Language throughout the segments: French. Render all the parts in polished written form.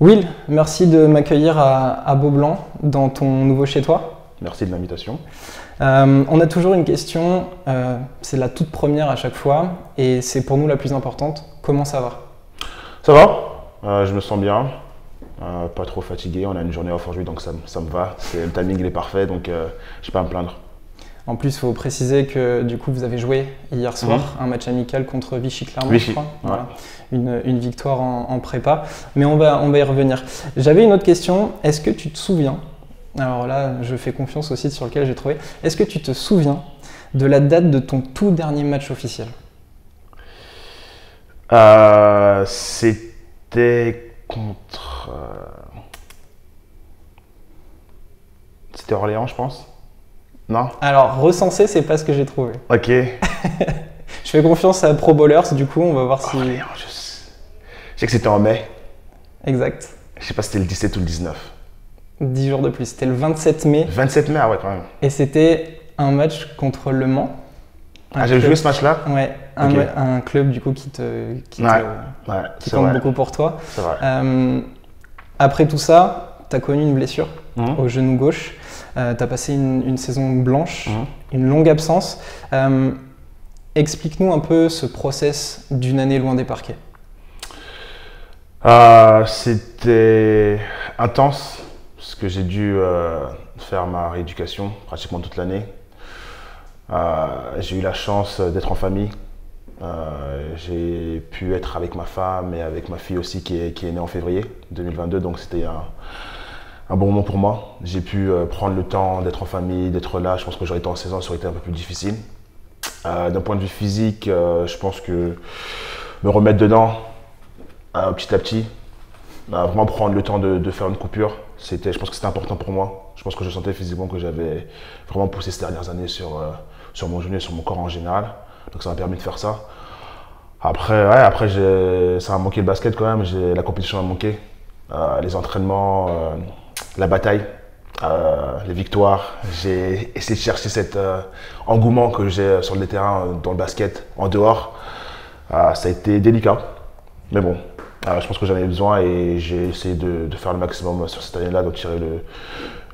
Will, merci de m'accueillir à Beaublanc dans ton nouveau chez toi. Merci de l'invitation. On a toujours une question, c'est la toute première à chaque fois et c'est pour nous la plus importante. Comment ça va? Ça va, je me sens bien, pas trop fatigué, on a une journée off aujourd'hui donc ça me va. Le timing il est parfait donc je n'ai pas à me plaindre. En plus, il faut préciser que du coup vous avez joué hier soir un match amical contre Vichy Clermont, je crois. Voilà. Une victoire en prépa, mais on va y revenir. J'avais une autre question, est-ce que tu te souviens, alors là je fais confiance au site sur lequel j'ai trouvé, est-ce que tu te souviens de la date de ton tout dernier match officiel? C'était contre... C'était Orléans je pense. Non? Alors recensé, c'est pas ce que j'ai trouvé. Ok. Je fais confiance à Pro Bowlers, du coup on va voir si... Orléans, je sais que c'était en mai. Exact. Je sais pas si c'était le 17 ou le 19. 10 jours de plus, c'était le 27 mai. 27 mai, ah ouais quand même. Et c'était un match contre Le Mans. J'ai joué ce match-là? Ouais, un club du coup qui compte beaucoup pour toi. C'est vrai. Après tout ça, tu as connu une blessure au genou gauche. Tu as passé une saison blanche, une longue absence. Explique-nous un peu ce process d'une année loin des parquets. C'était intense parce que j'ai dû faire ma rééducation pratiquement toute l'année. J'ai eu la chance d'être en famille. J'ai pu être avec ma femme et avec ma fille aussi qui est née en février 2022, donc c'était un bon moment pour moi. J'ai pu prendre le temps d'être en famille, d'être là. Je pense que j'aurais été en saison, ça aurait été un peu plus difficile. D'un point de vue physique, je pense que me remettre dedans petit à petit, vraiment prendre le temps de faire une coupure, je pense que c'était important pour moi. Je pense que je sentais physiquement que j'avais vraiment poussé ces dernières années sur mon genou et sur mon corps en général. Donc ça m'a permis de faire ça. Après ça m'a manqué le basket quand même, la compétition m'a manqué. Les entraînements, la bataille, les victoires. J'ai essayé de chercher cet engouement que j'ai sur le terrain, dans le basket, en dehors. Ça a été délicat, mais bon, je pense que j'en avais besoin et j'ai essayé de faire le maximum sur cette année-là, de tirer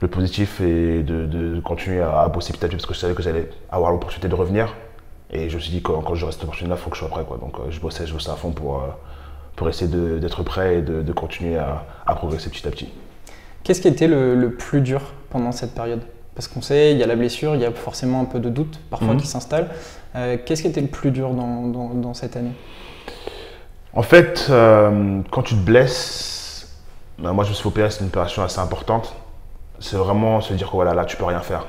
le positif et de continuer à bosser petit à petit parce que je savais que j'allais avoir l'opportunité de revenir. Et je me suis dit que quand j'aurai cette opportunité-là, il faut que je sois prêt, quoi. Donc je bossais à fond pour essayer d'être prêt et de continuer à progresser petit à petit. Qu'est-ce qui était le plus dur pendant cette période? Parce qu'on sait, il y a la blessure, il y a forcément un peu de doute parfois qui s'installe. Qu'est-ce qui était le plus dur dans cette année? En fait, quand tu te blesses, moi je me suis fait opérer, c'est une opération assez importante. C'est vraiment se dire que voilà, là tu peux rien faire.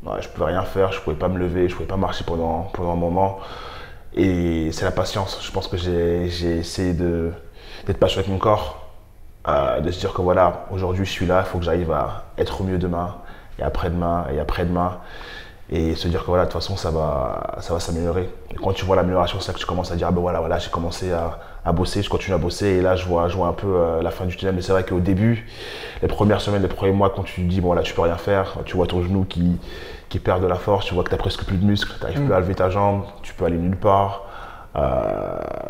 Ouais, je pouvais rien faire, je pouvais pas me lever, je pouvais pas marcher pendant un moment. Et c'est la patience. Je pense que j'ai essayé d'être patient avec mon corps, de se dire que voilà, aujourd'hui je suis là, il faut que j'arrive à être au mieux demain, et après-demain, et après-demain. Et se dire que voilà, de toute façon ça va s'améliorer. Et quand tu vois l'amélioration, c'est là que tu commences à dire ah ben voilà, j'ai commencé à bosser, je continue à bosser et là je vois un peu la fin du tunnel. Mais c'est vrai qu'au début, les premières semaines, les premiers mois, quand tu te dis bon là tu peux rien faire, tu vois ton genou qui perd de la force, tu vois que tu n'as presque plus de muscles, tu n'arrives plus à lever ta jambe, tu peux aller nulle part.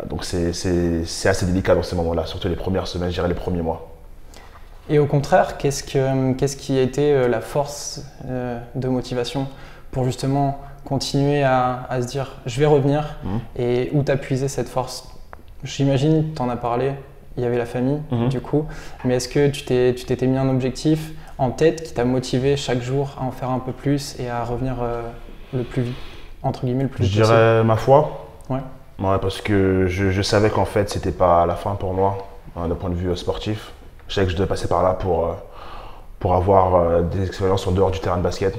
Donc c'est assez délicat dans ces moments-là, surtout les premières semaines, je dirais les premiers mois. Et au contraire, qu'est-ce qui a été la force de motivation pour justement continuer à se dire je vais revenir et où t'appuiser cette force? J'imagine, tu en as parlé, il y avait la famille du coup, mais est-ce que tu t'étais mis un objectif en tête qui t'a motivé chaque jour à en faire un peu plus et à revenir le plus vite, entre guillemets le plus vite possible? Je dirais ma foi. Ouais, parce que je savais qu'en fait c'était pas la fin pour moi d'un point de vue sportif. Je savais que je devais passer par là pour avoir des expériences en dehors du terrain de basket.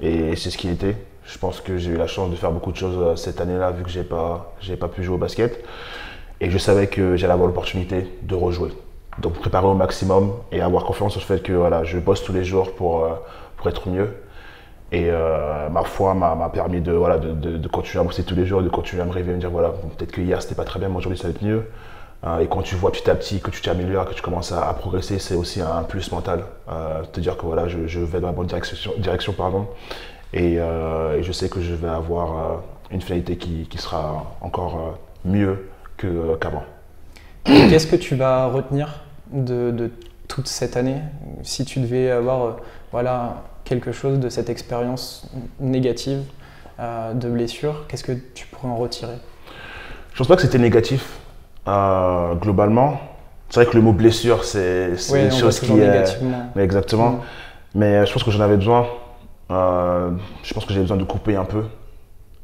Et c'est ce qui était. Je pense que j'ai eu la chance de faire beaucoup de choses cette année-là vu que j'ai pas pu jouer au basket. Et je savais que j'allais avoir l'opportunité de rejouer. Donc préparer au maximum et avoir confiance sur le fait que voilà, je bosse tous les jours pour être mieux. Et ma foi m'a permis de continuer à bosser tous les jours, de continuer à me réveiller et me dire voilà, peut-être que hier c'était pas très bien, mais aujourd'hui ça va être mieux. Et quand tu vois petit à petit que tu t'améliores, que tu commences à progresser, c'est aussi un plus mental. Te dire que voilà, je vais dans la bonne direction pardon. Et je sais que je vais avoir une finalité qui sera encore mieux qu'avant. Qu'est-ce que tu vas retenir de toute cette année? Si tu devais avoir voilà, quelque chose de cette expérience négative de blessure, qu'est-ce que tu pourrais en retirer? Je pense pas que c'était négatif, globalement. C'est vrai que le mot blessure, c'est une chose qui est… Exactement. Mais je pense que j'en avais besoin. Je pense que j'avais besoin de couper un peu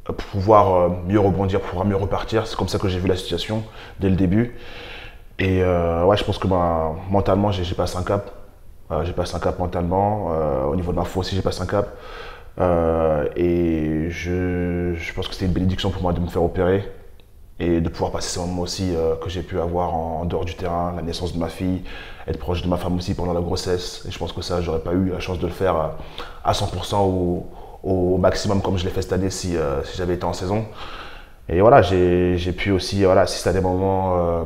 pour pouvoir mieux rebondir, pour pouvoir mieux repartir. C'est comme ça que j'ai vu la situation dès le début. Et ouais, je pense que mentalement, j'ai passé un cap. J'ai passé un cap mentalement. Au niveau de ma foi aussi, j'ai passé un cap. Et je pense que c'était une bénédiction pour moi de me faire opérer et de pouvoir passer ces moments aussi que j'ai pu avoir en dehors du terrain, la naissance de ma fille, être proche de ma femme aussi pendant la grossesse. Et je pense que ça, j'aurais pas eu la chance de le faire à 100% au maximum comme je l'ai fait cette année si j'avais été en saison. Et voilà, j'ai pu aussi voilà, assister à des moments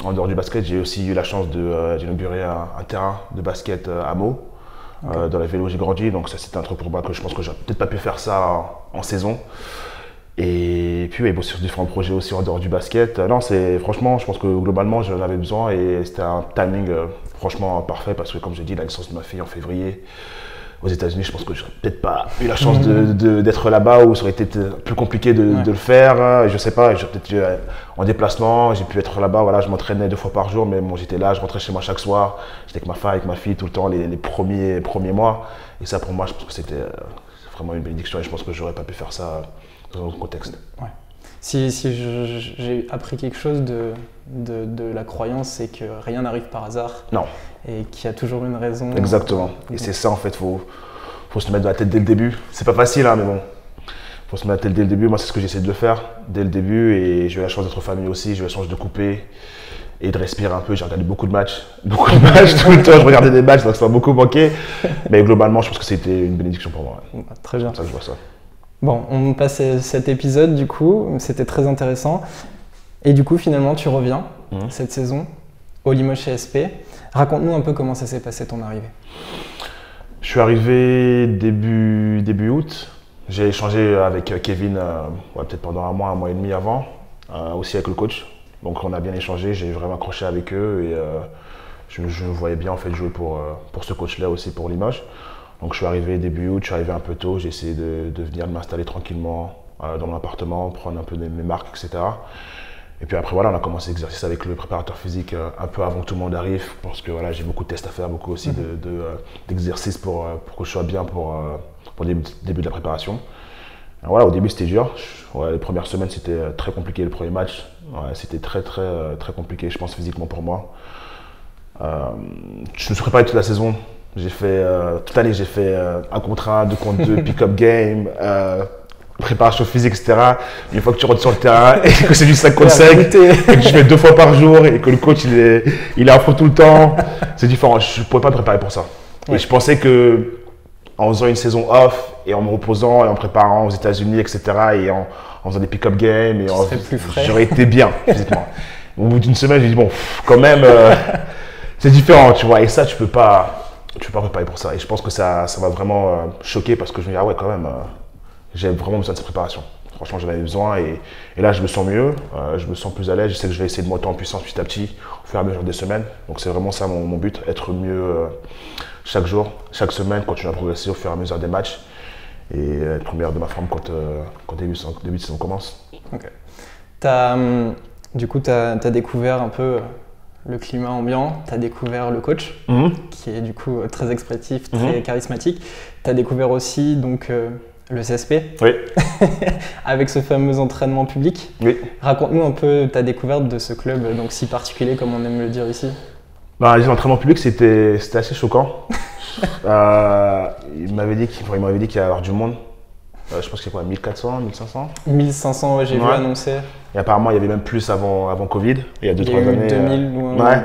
en dehors du basket. J'ai aussi eu la chance d'inaugurer un terrain de basket à Meaux, dans la ville où j'ai grandi. Donc ça, c'était un truc pour moi que je pense que j'aurais peut-être pas pu faire ça en saison. Et puis, ouais, sur différents projets aussi en dehors du basket. Non, franchement, je pense que globalement, j'en avais besoin et c'était un timing franchement parfait parce que, comme j'ai dit, la naissance de ma fille en février aux États-Unis, je pense que j'aurais peut-être pas eu la chance d'être là-bas ou ça aurait été plus compliqué de le faire. Je sais pas, j'aurais peut-être eu en déplacement, j'ai pu être là-bas. Voilà, je m'entraînais 2 fois par jour, mais bon, j'étais là, je rentrais chez moi chaque soir. J'étais avec ma femme, avec ma fille tout le temps, les premiers mois. Et ça, pour moi, je pense que c'était vraiment une bénédiction et je pense que j'aurais pas pu faire ça dans un autre contexte. Ouais. Si j'ai appris quelque chose de la croyance, c'est que rien n'arrive par hasard. Non. Et qu'il y a toujours une raison. Exactement. Et c'est ça en fait, faut se le mettre dans la tête dès le début. C'est pas facile, hein, mais bon. Faut se mettre dans la tête dès le début. Moi, c'est ce que j'essaie de le faire dès le début. Et j'ai eu la chance d'être en famille aussi. J'ai eu la chance de couper et de respirer un peu. J'ai regardé beaucoup de matchs. Beaucoup de matchs tout le temps. Je regardais des matchs, donc ça m'a beaucoup manqué. Mais globalement, je pense que c'était une bénédiction pour moi. Ouais. Très bien. C'est comme ça que je vois ça. Bon, on passe cet épisode du coup, c'était très intéressant. Et du coup, finalement, tu reviens cette saison au Limoges CSP. Raconte-nous un peu comment ça s'est passé ton arrivée. Je suis arrivé début août. J'ai échangé avec Kevin peut-être pendant un mois et demi avant, aussi avec le coach. Donc on a bien échangé, j'ai vraiment accroché avec eux et je me voyais bien en fait jouer pour ce coach-là aussi pour Limoges. Donc je suis arrivé début août, je suis arrivé un peu tôt, j'ai essayé de venir m'installer tranquillement dans mon appartement, prendre un peu mes marques, etc. Et puis après voilà, on a commencé l'exercice avec le préparateur physique un peu avant que tout le monde arrive, parce que voilà, j'ai beaucoup de tests à faire, beaucoup aussi d'exercices pour que je sois bien pour le début de la préparation. Alors voilà, au début c'était dur, les premières semaines c'était très compliqué, le premier match, c'était très compliqué je pense physiquement pour moi. Je ne serais pas toute la saison. J'ai fait, toute l'année, j'ai fait 1 contre 1, 2 contre 2, pick-up game, préparation physique, etc. Une fois que tu rentres sur le terrain et que c'est du 5 contre 5, et que tu fais 2 fois par jour et que le coach il est à fond tout le temps, c'est différent. Je ne pouvais pas me préparer pour ça. Ouais. Et je pensais que en faisant une saison off et en me reposant et en préparant aux États-Unis, etc. et en faisant des pick-up games, j'aurais été bien physiquement. Au bout d'une semaine, j'ai dit bon, quand même, c'est différent, tu vois. Et ça, tu peux pas préparer pour ça. Et je pense que ça m'a vraiment choqué parce que je me dis, ah ouais, quand même, j'ai vraiment besoin de cette préparation. Franchement, j'en avais besoin et là, je me sens mieux, je me sens plus à l'aise. Je sais que je vais essayer de monter en puissance petit à petit au fur et à mesure des semaines. Donc, c'est vraiment ça mon but, être mieux chaque jour, chaque semaine, continuer à progresser au fur et à mesure des matchs et être meilleur de ma forme quand début de saison commence. Ok. Du coup, tu as découvert un peu le climat ambiant, tu as découvert le coach, qui est du coup très expressif, très charismatique. Tu as découvert aussi donc, le CSP, oui. avec ce fameux entraînement public. Oui. Raconte-nous un peu ta découverte de ce club donc, si particulier, comme on aime le dire ici. L'entraînement public, c'était assez choquant. Il m'avait dit qu'il y allait avoir du monde. Je pense qu'il y a quoi, 1400, 1500 1500, ouais, j'ai vu annoncer. Et apparemment, il y avait même plus avant Covid, il y a 2-3 années. 2000 ouais.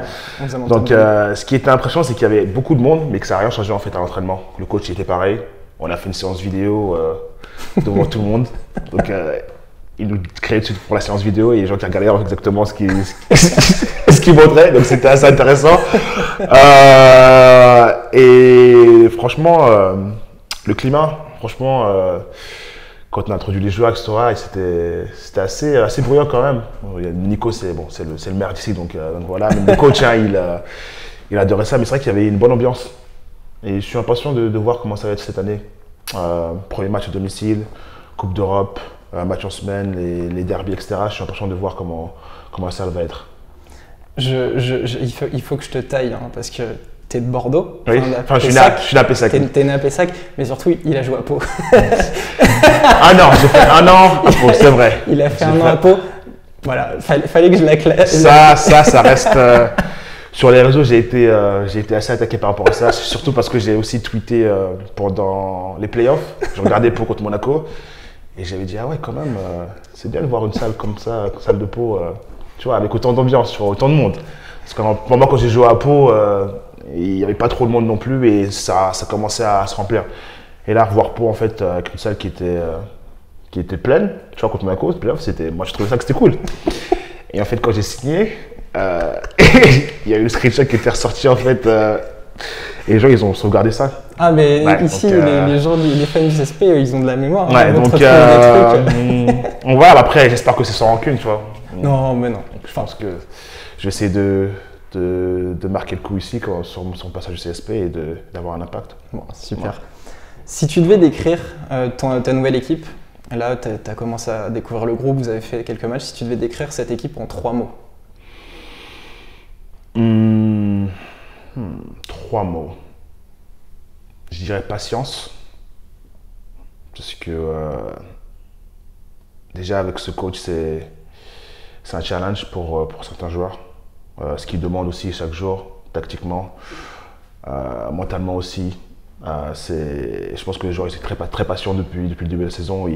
Donc, ce qui était impressionnant, c'est qu'il y avait beaucoup de monde, mais que ça n'a rien changé en fait à l'entraînement. Le coach était pareil. On a fait une séance vidéo devant tout le monde. Donc, il nous créait tout de suite pour la séance vidéo et les gens qui regardaient exactement ce qu'il montrait. Donc, c'était assez intéressant. Et franchement, le climat, franchement, quand on a introduit les joueurs, etc., c'était assez bruyant quand même. Nico, c'est le maire d'ici, donc voilà. Même le coach, hein, il adorait ça, mais c'est vrai qu'il y avait une bonne ambiance. Et je suis impatient de voir comment ça va être cette année. Premier match à domicile, Coupe d'Europe, match en semaine, les derbies, etc. Je suis impatient de voir comment ça va être. Il faut que je te taille, hein, parce que t'es de Bordeaux. Oui, enfin, je suis à Pessac. T'es né à Pessac, mais surtout, il a joué à Pau. Ah non, j'ai fait un an à Pau, c'est vrai. Il a fait un an à Pau. Voilà, fallait que je la classe. Ça reste... Sur les réseaux, j'ai été assez attaqué par rapport à ça, surtout parce que j'ai aussi tweeté pendant les playoffs. Je regardais Pau contre Monaco et j'avais dit, ah ouais, quand même, c'est bien de voir une salle comme ça, une salle de Pau, tu vois, avec autant d'ambiance, tu vois, autant de monde. Parce que moi, quand j'ai joué à Pau, il n'y avait pas trop de monde non plus et ça commençait à se remplir. Et là, voir Pau, en fait, avec une salle qui était pleine, tu vois, contre Monaco, moi, je trouvais ça que c'était cool. Et en fait, quand j'ai signé, il y a eu le screenshot qui était ressorti en fait et les gens ils ont sauvegardé ça. Ah mais ouais, ici donc, les fans du CSP ils ont de la mémoire. Ouais, hein, donc on va après, j'espère que c'est sans rancune, tu vois. Non mais non. Je pense que je vais essayer de marquer le coup ici sur mon passage du CSP et d'avoir un impact. Bon, super. Ouais. Si tu devais décrire ta nouvelle équipe, là tu as commencé à découvrir le groupe, vous avez fait quelques matchs, si tu devais décrire cette équipe en 3 mots. 3 mots. Je dirais patience. Parce que déjà avec ce coach, c'est un challenge pour certains joueurs. Ce qu'il demande aussi chaque jour, tactiquement, mentalement aussi. Je pense que les joueurs sont très patients depuis le début de la saison.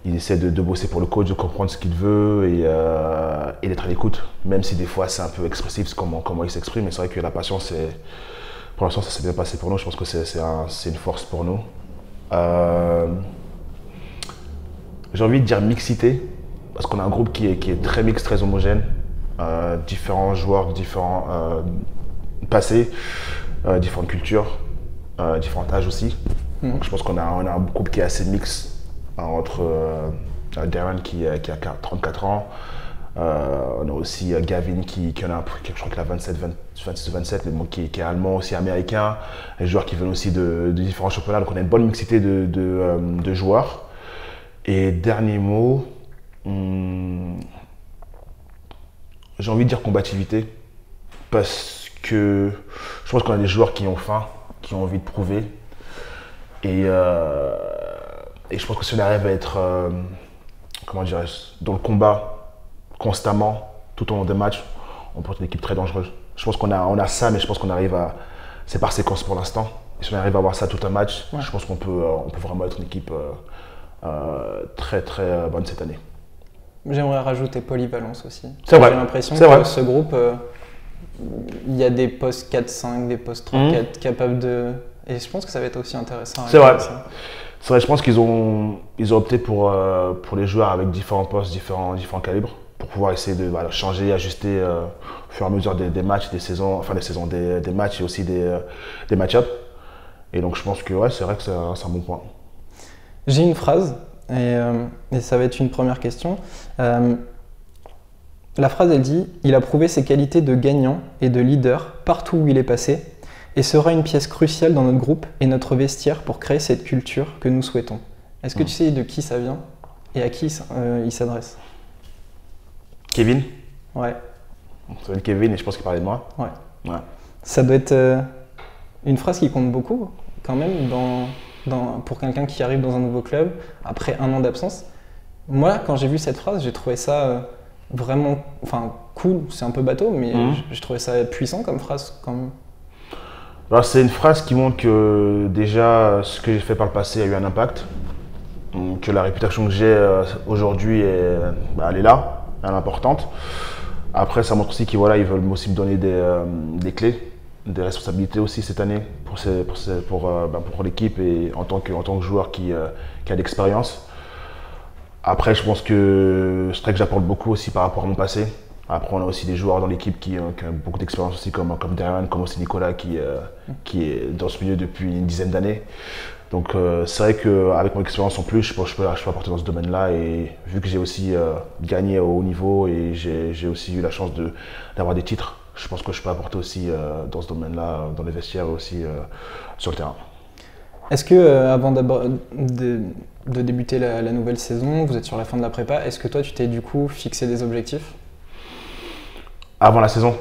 Il essaie de bosser pour le coach, de comprendre ce qu'il veut et d'être à l'écoute, même si des fois c'est un peu expressif comment il s'exprime. Mais c'est vrai que la patience, pour l'instant, ça s'est bien passé pour nous. Je pense que c'est une force pour nous. J'ai envie de dire mixité, parce qu'on a un groupe qui est très mix, très homogène. Différents joueurs, différents passés, différentes cultures, différents âges aussi. Donc je pense qu'on a un groupe qui est assez mix. Entre Darren qui a 34 ans, on a aussi Gavin qui en a, je crois qu'il a 26 ou 27, mais bon, qui est allemand, aussi américain, les joueurs qui viennent aussi de différents championnats, donc on a une bonne mixité de joueurs. Et dernier mot, j'ai envie de dire combativité, parce que je pense qu'on a des joueurs qui ont faim, qui ont envie de prouver. Et je pense que si on arrive à être, comment dirais-je, dans le combat constamment, tout au long des matchs, on peut être une équipe très dangereuse. Je pense qu'on a ça, mais je pense qu'on arrive à... C'est par séquence pour l'instant. Et si on arrive à avoir ça tout un match, ouais. Je pense qu'on peut vraiment être une équipe très très bonne cette année. J'aimerais rajouter polyvalence aussi. C'est vrai. J'ai l'impression que ce groupe, il y a des postes 4-5, des postes 3-4 capables de... Et je pense que ça va être aussi intéressant. C'est vrai. C'est vrai, je pense qu'ils ont opté pour les joueurs avec différents postes, différents calibres, pour pouvoir essayer de changer, ajuster au fur et à mesure des matchs, des matchs et aussi des match-ups. Et donc je pense que ouais, c'est vrai que c'est un bon point. J'ai une phrase, et ça va être une première question. La phrase, elle dit « Il a prouvé ses qualités de gagnant et de leader partout où il est passé, et sera une pièce cruciale dans notre groupe et notre vestiaire pour créer cette culture que nous souhaitons. » Est-ce que tu sais de qui ça vient et à qui il s'adresse? Kevin? Ouais. Ça s'appelle Kevin et je pense qu'il parlait de moi. Ouais. Ça doit être une phrase qui compte beaucoup quand même pour quelqu'un qui arrive dans un nouveau club après un an d'absence. Moi, quand j'ai vu cette phrase, j'ai trouvé ça vraiment cool. C'est un peu bateau, mais je trouvais ça puissant comme phrase quand même. Alors, c'est une phrase qui montre que déjà ce que j'ai fait par le passé a eu un impact, que la réputation que j'ai aujourd'hui elle est là, elle est importante. Après, ça montre aussi qu'ils veulent aussi me donner des clés, des responsabilités aussi cette année pour l'équipe et en tant que joueur qui a de l'expérience. Après, je pense que c'est vrai que j'apporte beaucoup aussi par rapport à mon passé. Après, on a aussi des joueurs dans l'équipe qui ont beaucoup d'expérience aussi, comme Darren, comme aussi Nicolas, qui est dans ce milieu depuis une dizaine d'années. Donc, c'est vrai qu'avec mon expérience en plus, je peux apporter dans ce domaine-là. Et vu que j'ai aussi gagné au haut niveau et j'ai aussi eu la chance d'avoir des titres je pense que je peux apporter aussi dans ce domaine-là, dans les vestiaires et aussi sur le terrain. Est-ce que, avant de débuter la nouvelle saison, vous êtes sur la fin de la prépa, est-ce que toi, tu t'es du coup fixé des objectifs? Avant la saison?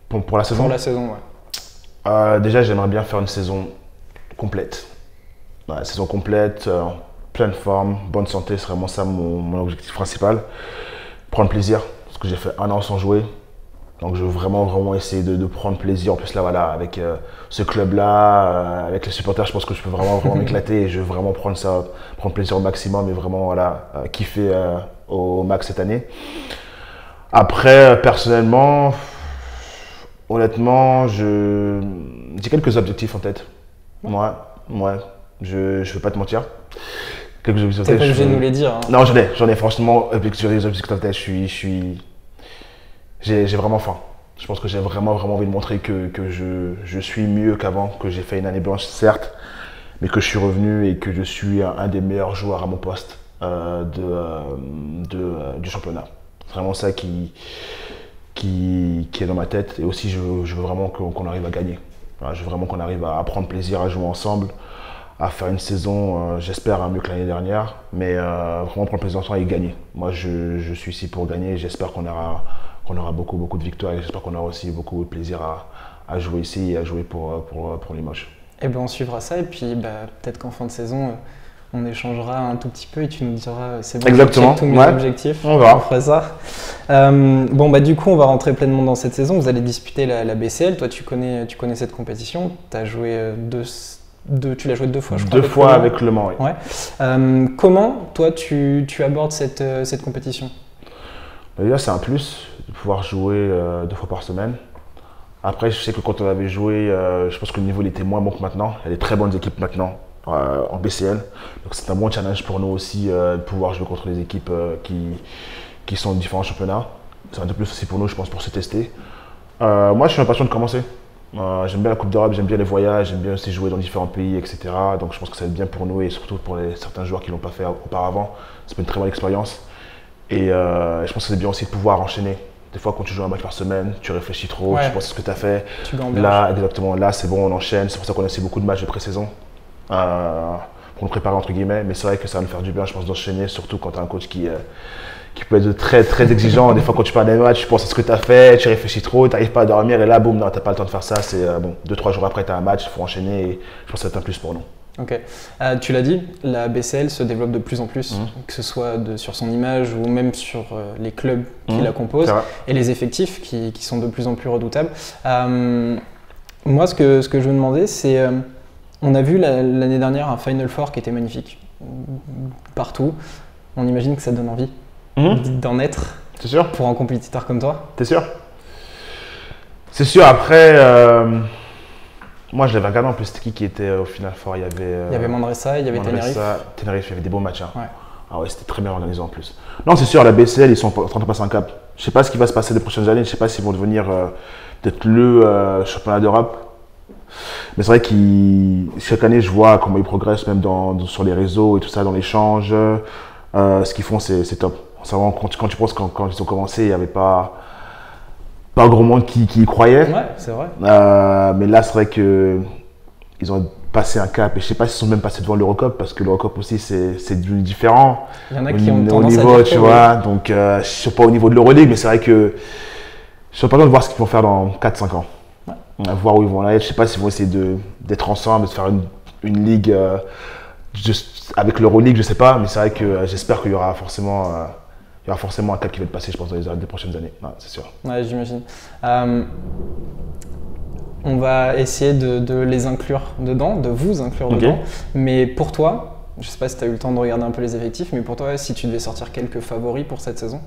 Pour la saison? Pour la saison, ouais. Déjà, j'aimerais bien faire une saison complète. Ouais, saison complète, pleine forme, bonne santé, c'est vraiment ça mon objectif principal. Prendre plaisir, parce que j'ai fait 1 an sans jouer. Donc je veux vraiment essayer de prendre plaisir. En plus là voilà, avec ce club-là, avec les supporters, je pense que je peux vraiment m'éclater et je veux vraiment prendre plaisir au maximum et vraiment voilà, kiffer au max cette année. Après, personnellement, honnêtement, j'ai quelques objectifs en tête. Ouais, je ne vais pas te mentir. T'es pas obligé de nous les dire. Hein. Non, j'en ai franchement des objectifs en tête. J'ai vraiment faim. Je pense que j'ai vraiment envie de montrer que je suis mieux qu'avant, que j'ai fait une année blanche, certes, mais que je suis revenu et que je suis un des meilleurs joueurs à mon poste du championnat. C'est vraiment ça qui est dans ma tête. Et aussi, je veux vraiment qu'on arrive à gagner. Voilà, je veux vraiment qu'on arrive à prendre plaisir à jouer ensemble, à faire une saison, j'espère, mieux que l'année dernière, mais vraiment prendre plaisir ensemble et gagner. Moi, je suis ici pour gagner. J'espère qu'on aura beaucoup de victoires et j'espère qu'on aura aussi beaucoup de plaisir à jouer ici et à jouer pour Limoges. Et bien on suivra ça et puis peut-être qu'en fin de saison on échangera un tout petit peu et tu nous diras c'est bon, exactement, tous mes objectifs, on verra. On fera ça. Du coup on va rentrer pleinement dans cette saison, vous allez disputer la BCL, toi tu connais cette compétition, tu as joué tu l'as joué 2 fois je crois. 2 fois avec Le Mans, oui. Ouais. Comment toi tu abordes cette compétition? Déjà c'est un plus de pouvoir jouer 2 fois par semaine. Après, je sais que quand on avait joué, je pense que le niveau il était moins bon que maintenant. Il y a des très bonnes équipes maintenant en BCL. Donc c'est un bon challenge pour nous aussi de pouvoir jouer contre des équipes qui sont de différents championnats. C'est un peu plus aussi pour nous, je pense, pour se tester. Moi, je suis impatient de commencer. J'aime bien la Coupe d'Europe, j'aime bien les voyages, j'aime bien aussi jouer dans différents pays, etc. Donc je pense que ça va être bien pour nous et surtout pour certains joueurs qui ne l'ont pas fait auparavant. C'est une très bonne expérience. Et je pense que c'est bien aussi de pouvoir enchaîner. Des fois, quand tu joues un match par semaine, tu réfléchis trop, tu penses à ce que tu as fait. Là, exactement, là, c'est bon, on enchaîne. C'est pour ça qu'on a aussi beaucoup de matchs de pré-saison pour nous préparer, entre guillemets. Mais c'est vrai que ça va nous faire du bien, je pense, d'enchaîner, surtout quand tu as un coach qui peut être très exigeant. Des fois, quand tu pars des matchs, tu penses à ce que tu as fait, tu réfléchis trop, tu n'arrives pas à dormir. Et là, boum, non, tu n'as pas le temps de faire ça. C'est bon, 2-3 jours après, tu as un match, il faut enchaîner. Et je pense que ça va être un plus pour nous. Ok. Tu l'as dit, la BCL se développe de plus en plus, que ce soit sur son image ou même sur les clubs qui la composent et les effectifs qui sont de plus en plus redoutables. Moi, ce que je veux demander, c'est on a vu l'année dernière un Final Four qui était magnifique, partout. On imagine que ça donne envie d'en être. C'est sûr. Pour un compétiteur comme toi. T'es sûr? C'est sûr, après. Moi, je l'avais regardé en plus, c'était qui était au Final Four. Il y avait Manresa, il y avait Tenerife. Tenerife, il y avait des beaux matchs. Hein. Ouais. Ah ouais, c'était très bien organisé en plus. Non, c'est sûr, la BCL, ils sont en train de passer un cap. Je ne sais pas ce qui va se passer les prochaines années. Je ne sais pas s'ils vont devenir peut-être le championnat d'Europe. Mais c'est vrai que chaque année, je vois comment ils progressent, même sur les réseaux et tout ça, dans l'échange. Ce qu'ils font, c'est top. C'est vraiment, quand tu penses quand ils ont commencé, il n'y avait pas grand monde qui y croyait. Ouais, c'est vrai. Mais là, c'est vrai qu'ils ont passé un cap. Et je ne sais pas s'ils sont même passés devant l'Eurocup, parce que l'Eurocup aussi, c'est différent. Il y en a qui ont tendance niveau, à dire tu vois. Donc, je ne suis pas au niveau de l'Euroleague, mais c'est vrai que je suis pas content de voir ce qu'ils vont faire dans 4-5 ans. Ouais. Voir où ils vont aller. Je ne sais pas s'ils vont essayer d'être ensemble, de faire une ligue juste avec l'Euroleague, je ne sais pas. Mais c'est vrai que j'espère qu'il y aura forcément un cap qui va être passé, je pense, dans les prochaines années. Ouais, c'est sûr. Ouais, j'imagine. On va essayer de les inclure dedans, de vous inclure dedans. Mais pour toi, je ne sais pas si tu as eu le temps de regarder un peu les effectifs, mais pour toi, si tu devais sortir quelques favoris pour cette saison?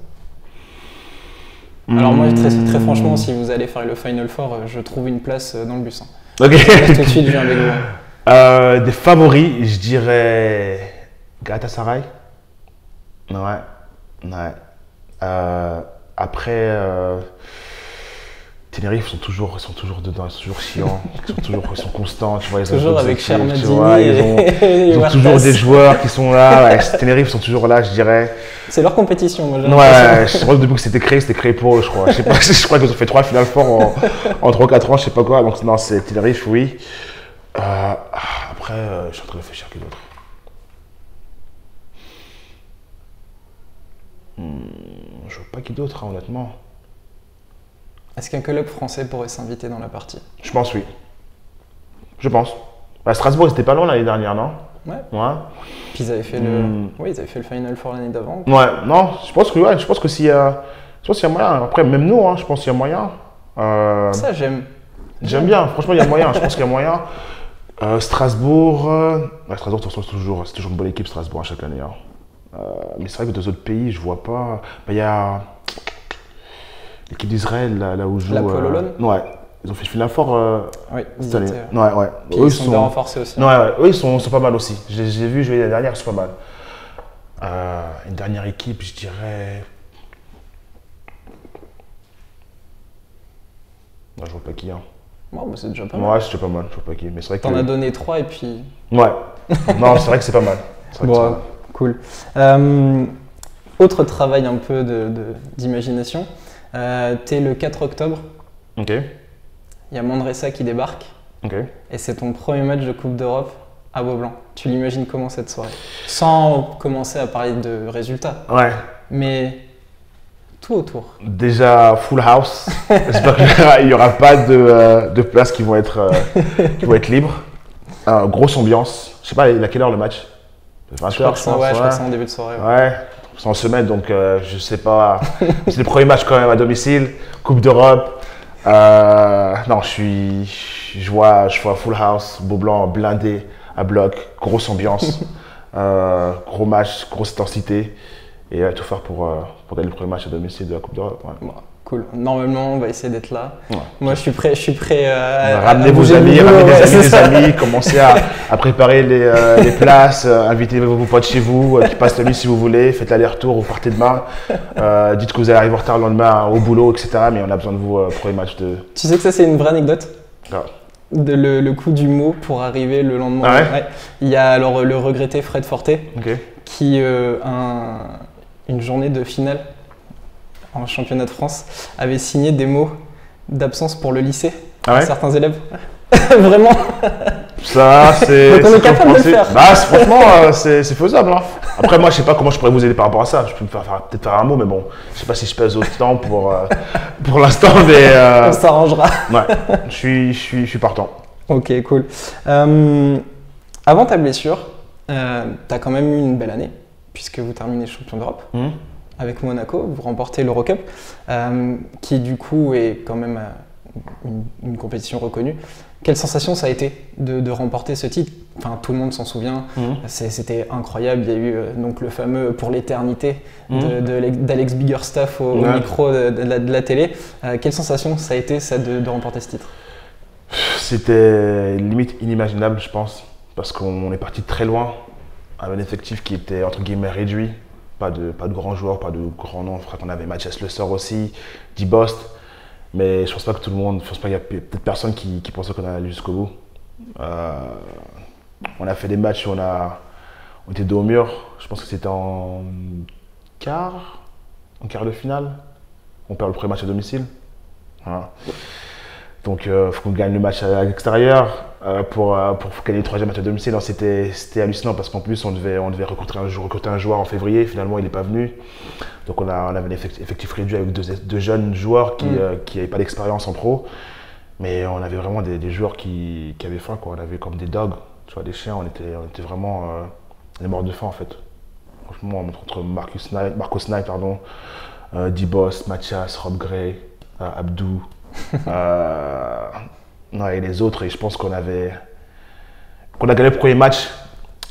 Alors moi, très franchement, si vous allez faire le Final Four, je trouve une place dans le bus. Hein. Ok. Tout de suite, je viens avec vous. Des favoris, je dirais Galatasaray. Ouais. Après, Tenerife ils sont toujours dedans, ils sont toujours chiants, ils sont constants, tu vois. Ils toujours ont avec Chermadini ils ont toujours des joueurs qui sont là. Ouais, Tenerife sont toujours là, je dirais. C'est leur compétition, moi. Ouais, je crois que depuis que c'était créé pour eux, je crois. Je sais pas, je crois qu'ils ont fait 3 finales forts en 3-4 ans, je sais pas quoi. Donc non, c'est Tenerife, oui. Après, je suis en train de réfléchir qui d'autre. Je vois pas qui d'autre, hein, honnêtement. Est-ce qu'un club français pourrait s'inviter dans la partie? Je pense, oui. Je pense. Strasbourg, ils étaient pas loin l'année dernière, non? Ouais. Ouais. Puis ils avaient fait oui, ils avaient fait le Final Four l'année d'avant. Ouais, non, je pense que s'il y a moyen. Après, même nous, hein, je pense qu'il y a moyen. Ça, j'aime. J'aime bien, franchement, il y a moyen. Je pense qu'il y a moyen. Strasbourg, Strasbourg, de toute façon, c'est toujours une bonne équipe, Strasbourg, à chaque année. Hein. Mais c'est vrai que dans d'autres pays, je vois pas. Il y a l'équipe d'Israël, là où joue. La Pololone. Ouais, ils ont fait le Final Fort oui, cette année. Ouais. Puis eux, ils sont bien renforcés aussi. Ouais, eux, ils sont pas mal aussi. J'ai vu jouer l'année dernière, ils sont pas mal. Une dernière équipe, je dirais. Non, je vois pas qui. Hein. Bon, bah, c'est déjà pas mal. Ouais, c'est pas mal, je vois pas qui. Mais c'est vrai que. T'en as donné 3 et puis. Ouais. Non, c'est vrai que c'est pas mal. Bon, cool. Autre travail un peu d'imagination. T'es le 4 octobre. Ok. Il y a Mandressa qui débarque. Ok. Et c'est ton premier match de Coupe d'Europe à Beaublanc. Tu l'imagines comment cette soirée? Sans commencer à parler de résultats. Ouais. Mais tout autour. Déjà, full house. J'espère qu'il n'y aura pas de places qui vont être libres. Grosse ambiance. Je sais pas, il a quelle heure le match? 20h, je crois que c'est en début de soirée. Ouais. C'est en semaine, donc je sais pas. C'est le premier match quand même à domicile. Coupe d'Europe. Non, je vois full house, Beaublanc blindé à bloc, grosse ambiance, gros match, grosse intensité et tout faire pour gagner le premier match à domicile de la Coupe d'Europe. Ouais. Bon, cool. Normalement, on va essayer d'être là. Ouais. Moi, je suis prêt à ramener vos amis, ramener des amis, commencer à préparer les places, invitez vos potes chez vous, qui passent la nuit si vous voulez, faites l'aller-retour, vous partez demain, dites que vous allez arriver en retard le lendemain au boulot, etc. Mais on a besoin de vous pour les matchs de... Tu sais que ça, c'est une vraie anecdote? Ah. Le coup du mot pour arriver le lendemain. Ah ouais. Il y a alors le regretté Fred Forté qui, une journée de finale en championnat de France, avait signé des mots d'absence pour le lycée à certains élèves. Vraiment. Ça, c'est. Donc on est capable de le faire. Bah, franchement, c'est faisable. Hein. Après, moi, je sais pas comment je pourrais vous aider par rapport à ça. Je peux peut-être faire un mot, mais bon, je sais pas si je pèse autant pour l'instant, mais. On s'arrangera. Ouais, je suis partant. Ok, cool. Avant ta blessure, tu as quand même eu une belle année, puisque vous terminez champion d'Europe. Avec Monaco, vous remportez l'Eurocup, qui du coup est quand même une compétition reconnue. Quelle sensation ça a été de remporter ce titre? Enfin, tout le monde s'en souvient, c'était incroyable. Il y a eu donc le fameux pour l'éternité d'Alex Biggerstaff au micro de la télé. Quelle sensation ça a été ça, de remporter ce titre? C'était limite inimaginable, je pense, parce qu'on est parti très loin, avec un effectif qui était entre guillemets réduit. Pas de grands joueurs, pas de grands noms. Je crois qu'on avait Mathias Le Sort aussi, Dibost. Mais je pense pas que tout le monde, je pense pas qu'il y a peut-être personne qui pensait qu'on allait aller jusqu'au bout. On a fait des matchs où on était dos au mur. Je pense que c'était en quart de finale. On perd le premier match à domicile. Voilà. Donc il faut qu'on gagne le match à l'extérieur pour gagner le troisième match à domicile. C'était hallucinant parce qu'en plus on devait recruter un joueur en février. Finalement il n'est pas venu. Donc on avait un effectif réduit avec deux jeunes joueurs qui n'avaient pas d'expérience en pro. Mais on avait vraiment des joueurs qui avaient faim, quoi. On avait comme des dogs, tu vois, des chiens. On était vraiment des morts de faim en fait. Franchement, entre Marcos Knight, Dibost, Mathias, Rob Gray, Abdou. Non, et les autres, et je pense qu'on a gagné le premier match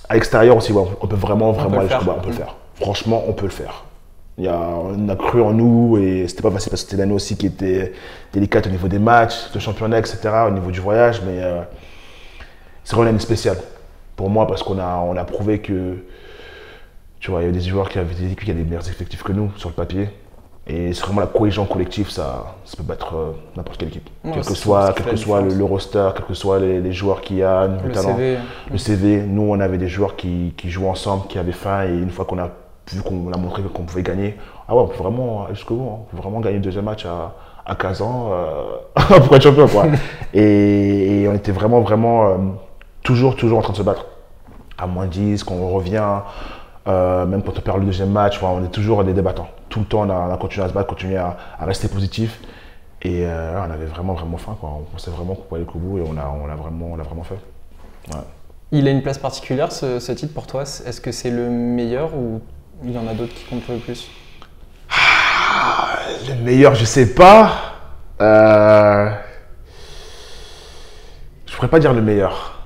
à l'extérieur aussi. Ouais, on peut vraiment aller jusqu'au bas, on peut le faire. Franchement, on peut le faire. On a cru en nous et c'était pas facile parce que c'était l'année aussi qui était délicate au niveau des matchs, de championnat, etc., au niveau du voyage, mais c'est vraiment une année spéciale pour moi parce qu'on a prouvé que, tu vois, il y a des joueurs qui avaient des meilleurs effectifs que nous sur le papier. Et c'est vraiment la cohésion collective, ça peut battre n'importe quelle équipe. Ouais, Quel que soit le roster, quel que soit les joueurs qu'il y a, le talent, CV. le CV. Nous, on avait des joueurs qui jouaient ensemble, qui avaient faim, et une fois qu'on a vu qu'on a montré qu'on pouvait gagner, ah ouais, on peut vraiment aller jusqu'au bout, hein. On peut vraiment gagner le deuxième match à 15 ans pour être champion, quoi. et on était vraiment toujours en train de se battre. À moins 10, quand on revient, même quand on perd le deuxième match, on est toujours des débattants. Tout le temps, on a continué à se battre, continué à rester positif. Et on avait vraiment faim, quoi. On pensait vraiment qu'on pouvait aller au bout et on l'a vraiment fait. Ouais. Il a une place particulière, ce titre, pour toi? Est-ce que c'est le meilleur ou il y en a d'autres qui comptent le plus? Le meilleur, je sais pas. Je pourrais pas dire le meilleur.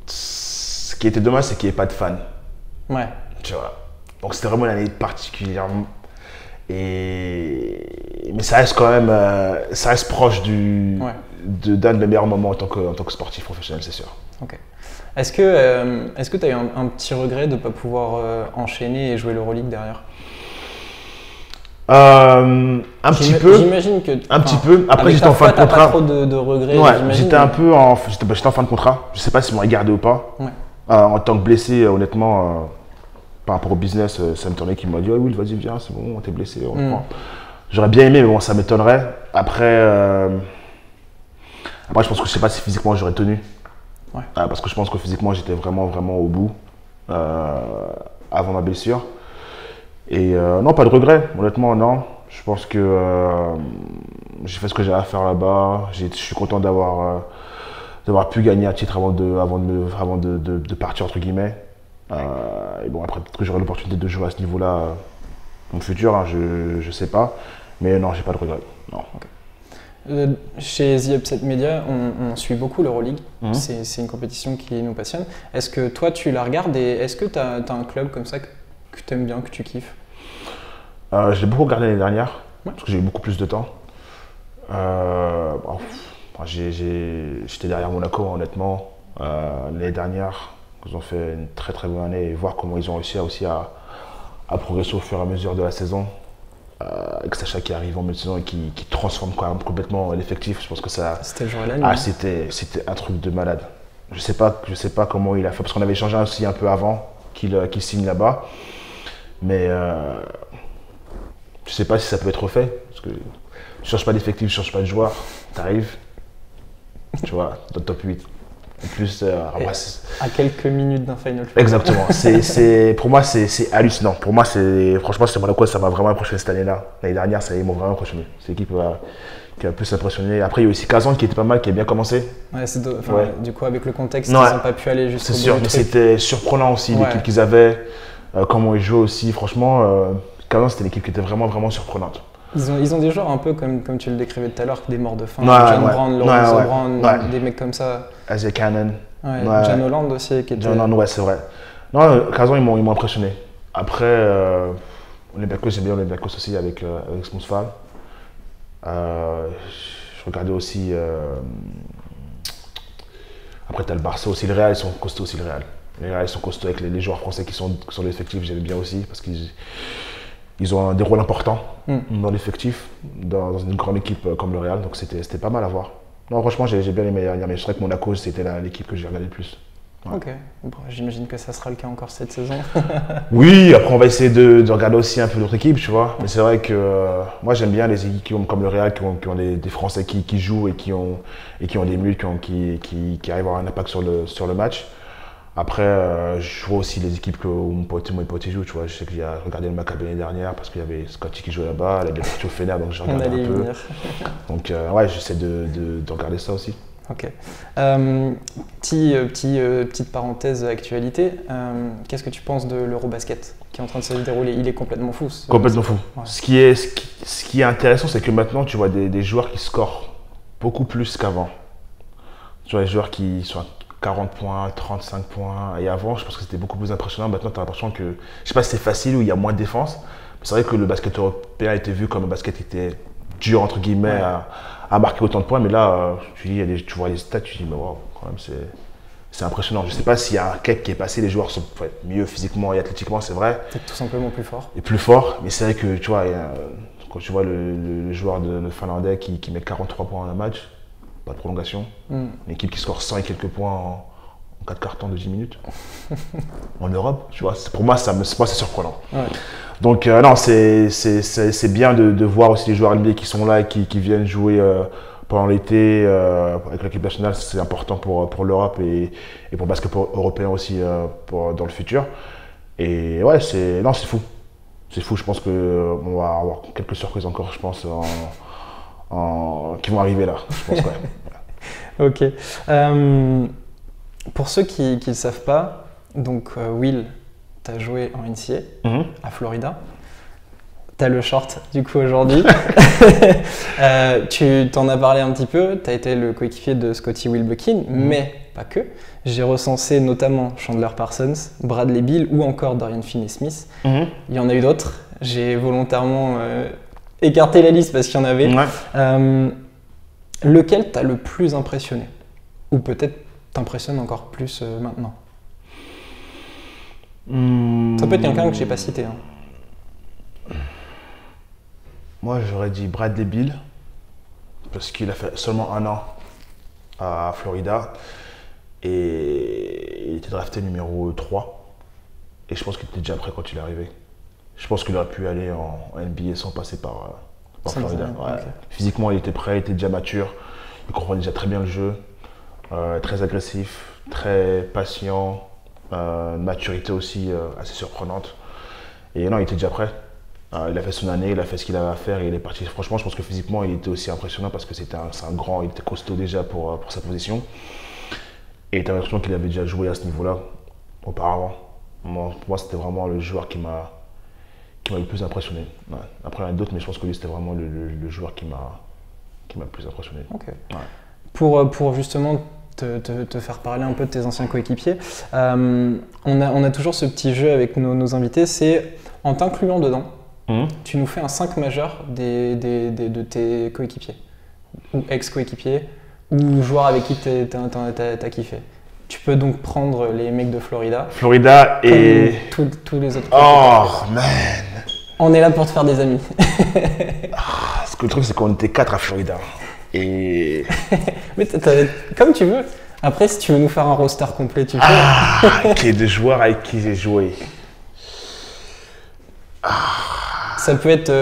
Ce qui était dommage, c'est qu'il n'y ait pas de fans. Ouais. Tu vois. Donc c'était vraiment une année particulière. Mais ça reste quand même, ça reste proche d'un de mes meilleurs moments en tant que sportif professionnel, c'est sûr. Ok. Est-ce que tu as eu un petit regret de ne pas pouvoir enchaîner et jouer l'Euroleague derrière? Un petit peu. J'imagine que. Un petit peu. Après, j'étais en fin de contrat. Pas trop de regrets. Ouais, j'étais un peu j'étais en fin de contrat. Je sais pas si m'ont gardé ou pas. Ouais. En tant que blessé, honnêtement, par rapport au business, ça m'étonnerait qu'il m'a dit, oui, vas-y, viens, c'est bon, t'es blessé, on prend. J'aurais bien aimé, mais bon, ça m'étonnerait. Après, je pense que je sais pas si physiquement j'aurais tenu. Ouais. Parce que je pense que physiquement, j'étais vraiment au bout avant ma blessure. Et non, pas de regret, honnêtement, non. Je pense que j'ai fait ce que j'avais à faire là-bas. Je suis content d'avoir pu gagner un titre avant de partir, entre guillemets. Et bon, après, peut-être que j'aurai l'opportunité de jouer à ce niveau-là dans le futur, hein, je sais pas. Mais non, j'ai pas de regret. Non. Okay. Chez The Upset Media, on suit beaucoup l'Euroleague. C'est une compétition qui nous passionne. Est-ce que toi, tu la regardes et est-ce que tu as un club comme ça que tu aimes bien, que tu kiffes? Je l'ai beaucoup regardé l'année dernière, parce que j'ai eu beaucoup plus de temps. J'étais derrière Monaco, honnêtement. L'année dernière, ils ont fait une très bonne année et voir comment ils ont réussi aussi à progresser au fur et à mesure de la saison. Avec Sacha qui arrive en mi-saison et qui transforme quand même complètement l'effectif. Je pense que ça. C'était le jour et la nuit. C'était un truc de malade. Je sais pas comment il a fait, parce qu'on avait échangé aussi un peu avant qu'il signe là-bas. Mais je sais pas si ça peut être refait. Parce que tu changes pas d'effectif, tu changes pas de joueur. T'arrives, tu vois, dans le top 8. En plus, à quelques minutes d'un Final Four. Exactement. Pour moi, c'est hallucinant. Pour moi, franchement, c'est Monaco, ça m'a vraiment impressionné cette année-là. L'année dernière, ils m'ont vraiment impressionné. C'est l'équipe qui a plus impressionné. Après, il y a aussi Kazan qui était pas mal, qui a bien commencé. Ouais, du coup, avec le contexte, ils n'ont pas pu aller jusqu'au bout. C'est sûr, mais c'était surprenant aussi, l'équipe qu'ils avaient, comment ils jouaient aussi. Franchement, Kazan, c'était une équipe qui était vraiment surprenante. Ils ont des joueurs un peu comme tu le décrivais tout à l'heure, des morts de faim. John Brown, Lorenzo Brown, des mecs comme ça. Isaiah Cannon. John Holland aussi. John Holland, ouais, c'est vrai. Non, Kazan, ils m'ont impressionné. Après, Olympiakos, j'aime bien Olympiakos aussi avec Smooth Fall. Je regardais aussi. Après, tu as le Barça aussi. Le Real, ils sont costauds aussi, le Real. Les Real, ils sont costauds avec les joueurs français qui sont sur l'effectif, j'aime bien aussi parce qu'ils ont des rôles importants dans l'effectif, dans une grande équipe comme le Real, donc c'était pas mal à voir. Non, franchement, j'ai bien aimé l'année, mais je dirais que Monaco, c'était l'équipe que j'ai regardé le plus. Ouais. Ok, bon, j'imagine que ça sera le cas encore cette saison. Oui, après on va essayer de regarder aussi un peu d'autres équipes, tu vois. Mais c'est vrai que moi j'aime bien les équipes comme le Real, qui ont des Français qui jouent et qui ont des minutes, qui arrivent à avoir un impact sur le match. Après, je vois aussi les équipes où mon pote joue, tu vois. Je sais que j'ai regardé le Maccabi l'année dernière parce qu'il y avait Scotty qui jouait là-bas, elle est bien partie au Fener, donc j'ai regardé un peu. Donc ouais, j'essaie de regarder ça aussi. Ok. Petite parenthèse actualité. Qu'est-ce que tu penses de l'Eurobasket qui est en train de se dérouler? Il est complètement fou. Complètement fou. Ouais. Ce qui est intéressant, c'est que maintenant, tu vois des joueurs qui scorent beaucoup plus qu'avant. Tu vois, des joueurs qui sont 40 points, 35 points. Et avant, je pense que c'était beaucoup plus impressionnant. Maintenant, tu as l'impression que, je sais pas si c'est facile ou il y a moins de défense. Mais c'est vrai que le basket européen était vu comme un basket qui était dur, entre guillemets, à marquer autant de points. Mais là, tu vois les stats, tu dis, mais wow, quand même, c'est impressionnant. Je ne sais pas s'il y a un cake qui est passé, les joueurs sont mieux physiquement et athlétiquement, c'est vrai. Peut-être tout simplement plus fort. Et plus fort, mais c'est vrai que tu vois, quand tu vois le joueur le finlandais qui met 43 points en un match, pas de prolongation, une équipe qui score 100 et quelques points en 4 cartons de 10 minutes en Europe, tu vois, pour moi, c'est surprenant. Ouais. Donc non, c'est bien de voir aussi les joueurs NBA qui sont là et qui viennent jouer pendant l'été avec l'équipe nationale. C'est important pour l'Europe et pour le basketball européen aussi dans le futur. Et ouais, c'est fou. C'est fou, je pense qu'on va avoir quelques surprises encore, je pense, qui vont arriver là. Je pense, ouais. Ok. Pour ceux qui ne le savent pas, donc Will, tu as joué en NCAA à Florida. Tu as le short du coup aujourd'hui. Tu t'en as parlé un petit peu, tu as été le coéquipier de Scottie Wilbekin, mais pas que. J'ai recensé notamment Chandler Parsons, Bradley Beal ou encore Dorian Finney-Smith. Il y en a eu d'autres. J'ai volontairement écarté la liste parce qu'il y en avait. Ouais. Lequel t'a le plus impressionné? Ou peut-être t'impressionne encore plus maintenant? Ça peut être quelqu'un que j'ai pas cité. Hein. Moi, j'aurais dit Bradley Beal, parce qu'il a fait seulement 1 an à Florida et il était drafté numéro 3. Et je pense qu'il était déjà prêt quand il est arrivé. Je pense qu'il aurait pu aller en NBA sans passer par Florida. Ouais. Okay. Physiquement, il était prêt, il était déjà mature, il comprenait déjà très bien le jeu, très agressif, très patient, une maturité aussi assez surprenante. Et non, il était déjà prêt. Il a fait son année, il a fait ce qu'il avait à faire et il est parti. Franchement, je pense que physiquement, il était aussi impressionnant parce que c'est un grand, il était costaud déjà pour sa position. Et tu as l'impression qu'il avait déjà joué à ce niveau-là auparavant. Pour moi, c'était vraiment le joueur qui m'a le plus impressionné. Ouais. Après, il y en a d'autres, mais je pense que lui, c'était vraiment le joueur qui m'a le plus impressionné. Okay. Ouais. Pour justement te faire parler un peu de tes anciens coéquipiers, on a toujours ce petit jeu avec nos invités, c'est en t'incluant dedans, tu nous fais un 5 majeur de tes coéquipiers, ou ex-coéquipiers, ou joueurs avec qui t'as kiffé. Tu peux donc prendre les mecs de Florida. Florida et tous les autres. Oh man. On est là pour te faire des amis. Parce que le truc, c'est qu'on était 4 à Florida. Et. Mais comme tu veux. Après, si tu veux nous faire un roster complet, tu peux. Qui est des joueurs avec qui j'ai joué. Ça peut être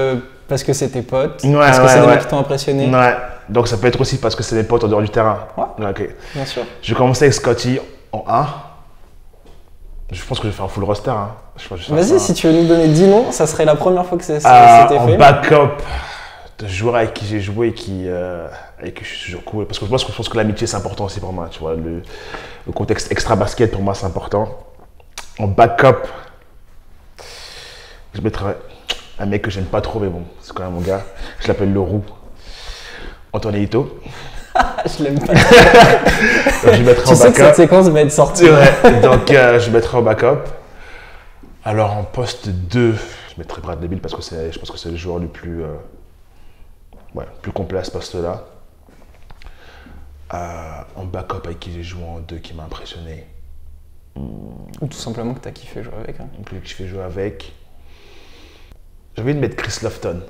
parce que c'est tes potes, parce que c'est des mecs qui t'ont impressionné. Ouais. Donc ça peut être aussi parce que c'est mes potes en dehors du terrain. Ouais. Okay. Bien sûr. Je vais commencer avec Scottie en 1. Je pense que je vais faire un full roster. Hein. Vas-y, si tu veux nous donner 10 noms, ça serait la première fois que c'était fait. En backup, de joueurs avec qui j'ai joué et avec qui je suis toujours cool. Parce que moi, je pense que l'amitié, c'est important aussi pour moi. Tu vois, le contexte extra-basket, pour moi, c'est important. En backup, je mettrais un mec que j'aime pas trop, mais bon, c'est quand même mon gars. Je l'appelle le roux. Anthony Ito. Je l'aime pas. Donc, je mettrai tu sais que cette séquence va être sortie. Ouais. Donc je mettrai en backup. Alors en poste 2, je mettrai Bradley Beal parce que je pense que c'est le joueur le plus complet à ce poste-là. En backup avec qui j'ai joué en 2 qui m'a impressionné. Ou tout simplement que tu as kiffé jouer avec. Hein. Que j'ai kiffé jouer avec. J'ai envie de mettre Chris Lofton.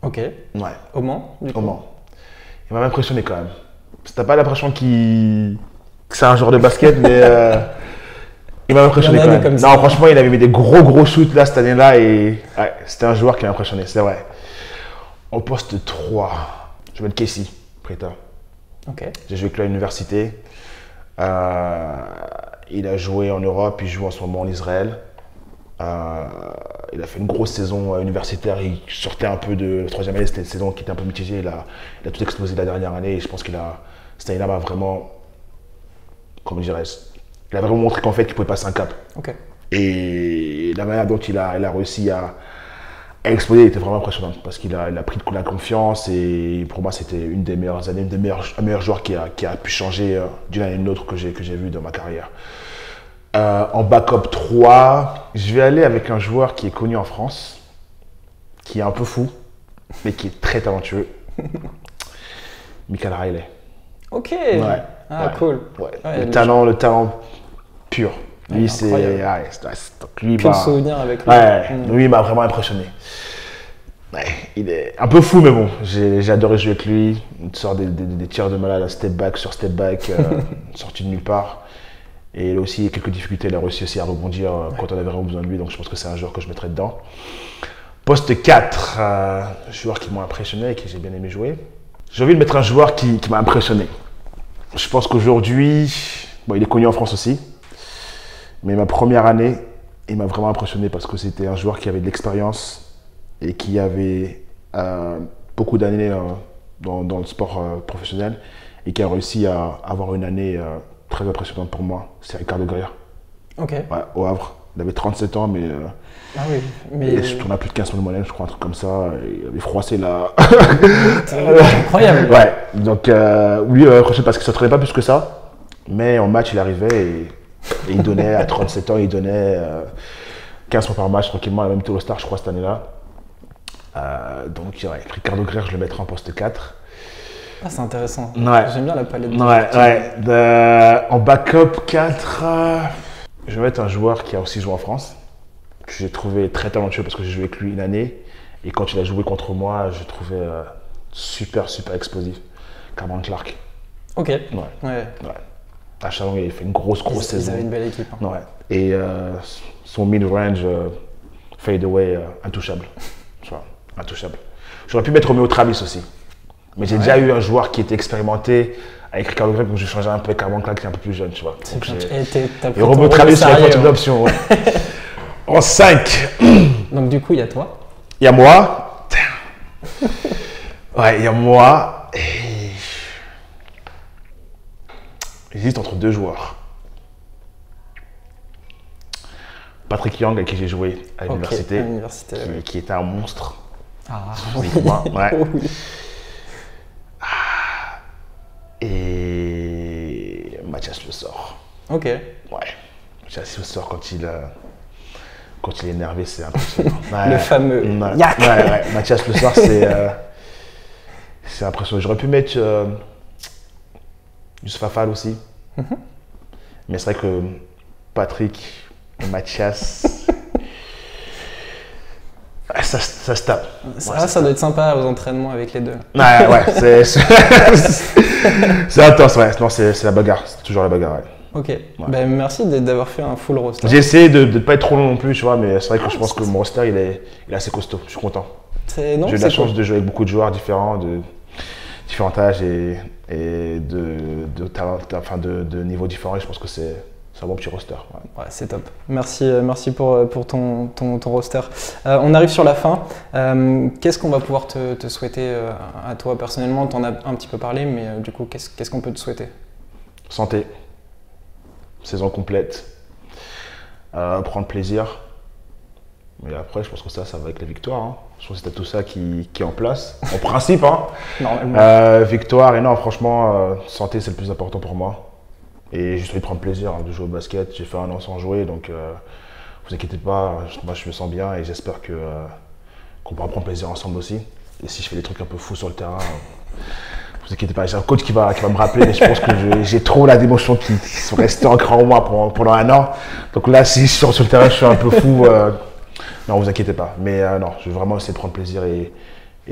Ok. Ouais. Au Mans, du coup. Au Mans. Il m'a impressionné quand même. T'as pas l'impression que c'est un joueur de basket, mais il m'a impressionné quand même. Non, franchement, il avait mis des gros shoots là cette année-là et ouais, c'était un joueur qui m'a impressionné, c'est vrai. En poste 3, je vais mettre Casey Preta. Ok. J'ai joué avec lui à l'université. Il a joué en Europe, il joue en ce moment en Israël. Il a fait une grosse saison universitaire, il sortait un peu de la 3e année, c'était une saison qui était un peu mitigée, il a tout explosé la dernière année et je pense cette année-là m'a vraiment, comment dirais-je, il a vraiment montré qu'en fait il pouvait passer un cap. Okay. Et la manière dont il a réussi à exploser était vraiment impressionnante parce qu'il a pris de la confiance et pour moi c'était une des meilleures années, un meilleur joueur qui a pu changer d'une année à une autre que j'ai vu dans ma carrière. En backup 3, je vais aller avec un joueur qui est connu en France, qui est un peu fou, mais qui est très talentueux. Michael Riley. Ok. Ouais. Ah, Ouais. cool. Ouais. Ouais, le talent pur. Lui, c'est. incroyable. Donc lui, Que de souvenirs avec lui. ouais, lui, il m'a vraiment impressionné. Ouais, il est un peu fou, mais bon, j'ai adoré jouer avec lui. Il sort des tirs de malade, step back sur step back, sorti de nulle part. Et il a aussi quelques difficultés, il a réussi aussi à rebondir quand on avait vraiment besoin de lui, donc je pense que c'est un joueur que je mettrais dedans. Poste 4, joueur qui m'a impressionné et que j'ai bien aimé jouer. J'ai envie de mettre un joueur qui m'a impressionné. Je pense qu'aujourd'hui, bon, il est connu en France aussi, mais ma première année, il m'a vraiment impressionné parce que c'était un joueur qui avait de l'expérience et qui avait beaucoup d'années dans le sport professionnel et qui a réussi à avoir une année très impressionnante pour moi. C'est Ricardo Guerrier. Ok. Ouais, au Havre. Il avait 37 ans, mais Ah oui, mais. il se tournait à plus de 15 000 moyenne, je crois, un truc comme ça. Il avait froissé la. Incroyable. Ouais, donc lui, impressionné parce qu'il ne s'entraînait pas plus que ça. Mais en match, il arrivait et il donnait, à 37 ans, il donnait 15 points par match tranquillement, la même All Star, je crois, cette année-là. Donc, ouais, Ricardo Guerrier, je le mettrai en poste 4. Ah, c'est intéressant. Ouais. J'aime bien la palette. En backup 4, je vais mettre un joueur qui a aussi joué en France, que j'ai trouvé très talentueux parce que j'ai joué avec lui une année. Et quand il a joué contre moi, je trouvais super explosif. Cameron Clark. Ok. Ouais. À Chalon, il a fait une grosse Ils saison. avaient une belle équipe. Hein. Ouais. Et son mid-range, fade away, intouchable. Tu vois, intouchable. J'aurais pu mettre Romeo Travis aussi. Mais j'ai déjà eu un joueur qui était expérimenté avec Ricardo Guerrier, donc j'ai changé un peu avec Cameron Clark qui est un peu plus jeune, tu vois. Donc, Et Romeo Travis, c'est pas une option. Ouais. En 5. Donc du coup, il y a toi. Il y a moi. Ouais, il y a moi. Et j'hésite entre deux joueurs. Patrick Young, avec qui j'ai joué à l'université, à l'université, qui était un monstre. Ah Physiquement, ouais. oui. Et Mathias Le Sort. Ok. Ouais. Mathias Le Sort, quand il est énervé, c'est impressionnant. Ouais. Le fameux Ouais. Yak. Ouais. Mathias Le Sort, c'est impressionnant. J'aurais pu mettre Youssouf Afal aussi. Mais c'est vrai que Patrick et Mathias, ça se tape. Ça doit être sympa aux entraînements avec les deux. Ouais, c'est intense, ouais. Non, c'est la bagarre, c'est toujours la bagarre, ouais. Ok, ben, merci d'avoir fait un full roster. J'ai essayé de ne pas être trop long non plus, tu vois, mais c'est vrai que je pense que mon roster, il est assez costaud, je suis content. J'ai eu la chance de jouer avec beaucoup de joueurs différents, de différents âges et de talent, enfin de niveaux différents, et je pense que c'est un bon petit roster. Ouais, c'est top. Merci pour ton roster. On arrive sur la fin. Qu'est-ce qu'on va pouvoir te souhaiter à toi personnellement? Tu en as un petit peu parlé, mais du coup, qu'est-ce qu'on peut te souhaiter? Santé, saison complète, prendre plaisir. Mais après, je pense que ça va avec la victoire. Hein. Je pense que c'est tout ça qui est en place, en principe. Hein. Normalement. Victoire, et non, franchement, santé, c'est le plus important pour moi. Et juste envie de prendre plaisir de jouer au basket. J'ai fait un an sans jouer, donc vous inquiétez pas, moi je me sens bien et j'espère qu'on pourra prendre plaisir ensemble aussi. Et si je fais des trucs un peu fous sur le terrain, vous inquiétez pas, j'ai un coach qui va me rappeler, mais je pense que j'ai trop d'émotions qui sont restées ancrées en moi pendant un an. Donc là, si je sors sur le terrain, je suis un peu fou. Non, vous inquiétez pas. Mais non, je vais vraiment essayer de prendre plaisir et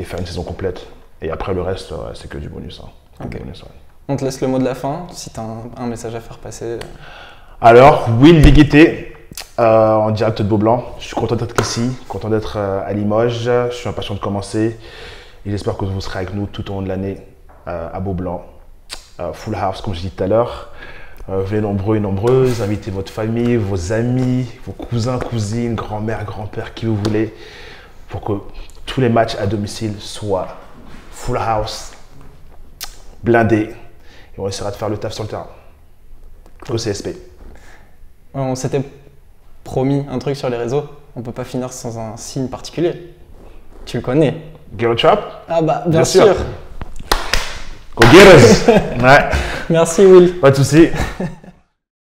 faire une saison complète. Et après, le reste, c'est que du bonus. Hein. Okay. Du bonus, ouais. On te laisse le mot de la fin, si tu as un message à faire passer. Alors, Will Diguité, en direct de Beaublanc. Je suis content d'être ici, content d'être à Limoges. Je suis impatient de commencer. Et j'espère que vous serez avec nous tout au long de l'année à Beaublanc. Full house, comme je disais tout à l'heure. Venez nombreux et nombreuses, invitez votre famille, vos amis, vos cousins, cousines, grand-mère, grand-père, qui vous voulez, pour que tous les matchs à domicile soient full house, blindés, et on essaiera de faire le taf sur le terrain. Au CSP. On s'était promis un truc sur les réseaux, on peut pas finir sans un signe particulier. Tu le connais? Ghetto Trap? Ah bah, bien sûr. Go Gators. Ouais. Merci Will. Pas de soucis.